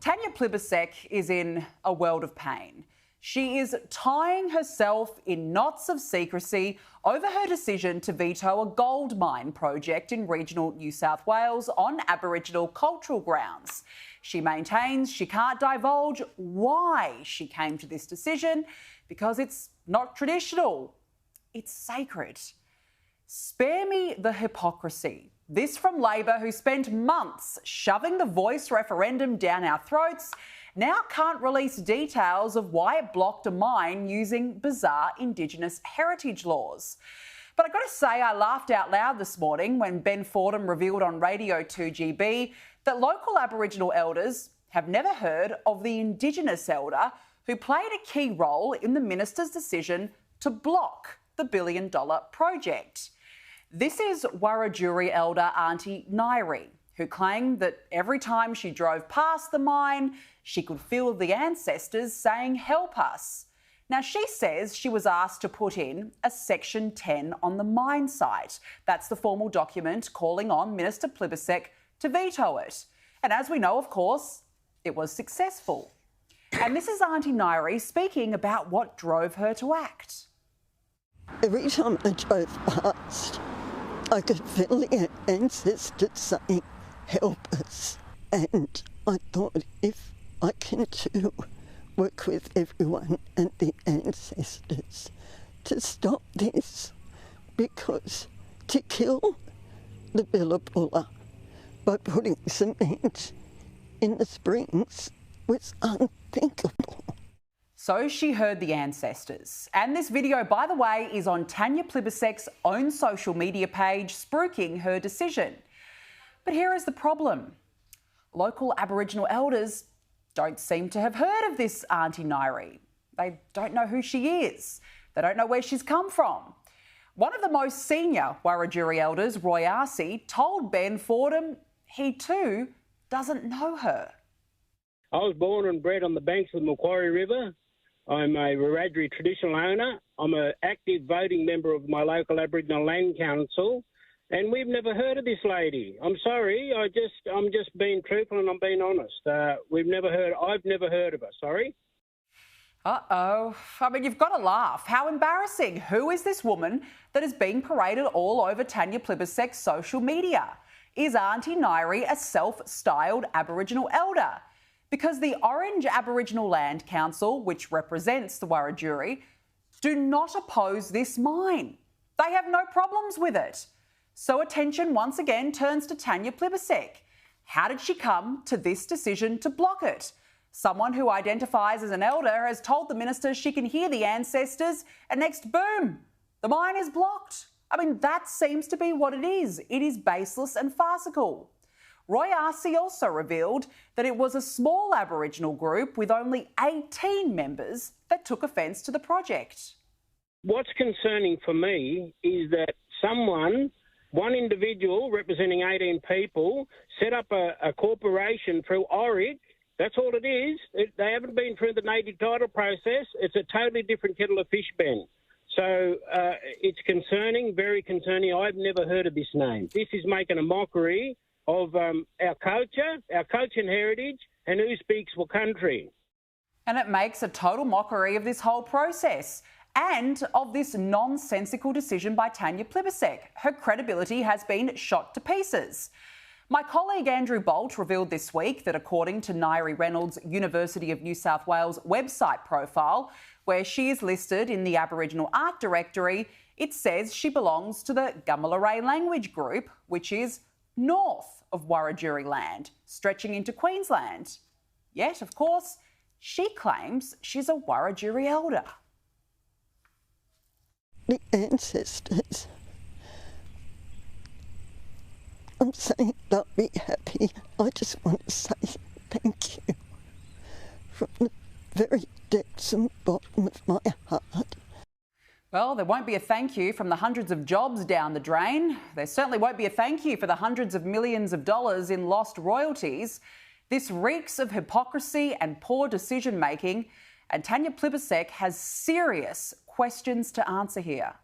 Tanya Plibersek is in a world of pain. She is tying herself in knots of secrecy over her decision to veto a gold mine project in regional New South Wales on Aboriginal cultural grounds. She maintains she can't divulge why she came to this decision because it's not traditional, it's sacred. Spare me the hypocrisy. This from Labor, who spent months shoving the Voice referendum down our throats, now can't release details of why it blocked a mine using bizarre Indigenous heritage laws. But I've got to say, I laughed out loud this morning when Ben Fordham revealed on Radio 2GB that local Aboriginal elders have never heard of the Indigenous elder who played a key role in the minister's decision to block the billion-dollar project. This is Wiradjuri elder Auntie Nairi, who claimed that every time she drove past the mine, she could feel the ancestors saying, "Help us." Now, she says she was asked to put in a Section 10 on the mine site. That's the formal document calling on Minister Plibersek to veto it. And as we know, of course, it was successful. And this is Auntie Nairi speaking about what drove her to act. Every time I drove past, I could feel the ancestors saying, "Help us." And I thought, if I can too work with everyone and the ancestors to stop this, because to kill the Billa by putting cement in the springs was unthinkable. So she heard the ancestors. And this video, by the way, is on Tanya Plibersek's own social media page, spruiking her decision. But here is the problem. Local Aboriginal elders don't seem to have heard of this Auntie Nairi. They don't know who she is. They don't know where she's come from. One of the most senior Wiradjuri elders, Roy Arce, told Ben Fordham he too doesn't know her. I was born and bred on the banks of the Macquarie River. I'm a Wiradjuri traditional owner. I'm an active voting member of my local Aboriginal Land Council, and we've never heard of this lady. I'm sorry. I'm just being truthful and I'm being honest. I've never heard of her. Sorry. Uh-oh. I mean, you've got to laugh. How embarrassing. Who is this woman that is being paraded all over Tanya Plibersek's social media? Is Auntie Nairi a self-styled Aboriginal elder? Because the Orange Aboriginal Land Council, which represents the Wiradjuri, do not oppose this mine. They have no problems with it. So attention once again turns to Tanya Plibersek. How did she come to this decision to block it? Someone who identifies as an elder has told the minister she can hear the ancestors, and next, boom, the mine is blocked. I mean, that seems to be what it is. It is baseless and farcical. Roy Arce also revealed that it was a small Aboriginal group with only 18 members that took offence to the project. What's concerning for me is that one individual representing 18 people, set up a corporation through ORIC. That's all it is. They haven't been through the native title process. It's a totally different kettle of fish, Ben. So it's concerning, very concerning. I've never heard of this name. This is making a mockery of our culture and heritage, and who speaks for country. And it makes a total mockery of this whole process and of this nonsensical decision by Tanya Plibersek. Her credibility has been shot to pieces. My colleague Andrew Bolt revealed this week that according to Nairi Reynolds' University of New South Wales website profile, where she is listed in the Aboriginal Art Directory, it says she belongs to the Gamilaroi language group, which is north of Wiradjuri land, stretching into Queensland. Yet, of course, she claims she's a Wiradjuri elder. The ancestors, I'm saying they'll be happy. I just want to say thank you from the very depths and bottom of my heart. Well, there won't be a thank you from the hundreds of jobs down the drain. There certainly won't be a thank you for the hundreds of millions of dollars in lost royalties. This reeks of hypocrisy and poor decision-making, and Tanya Plibersek has serious questions to answer here.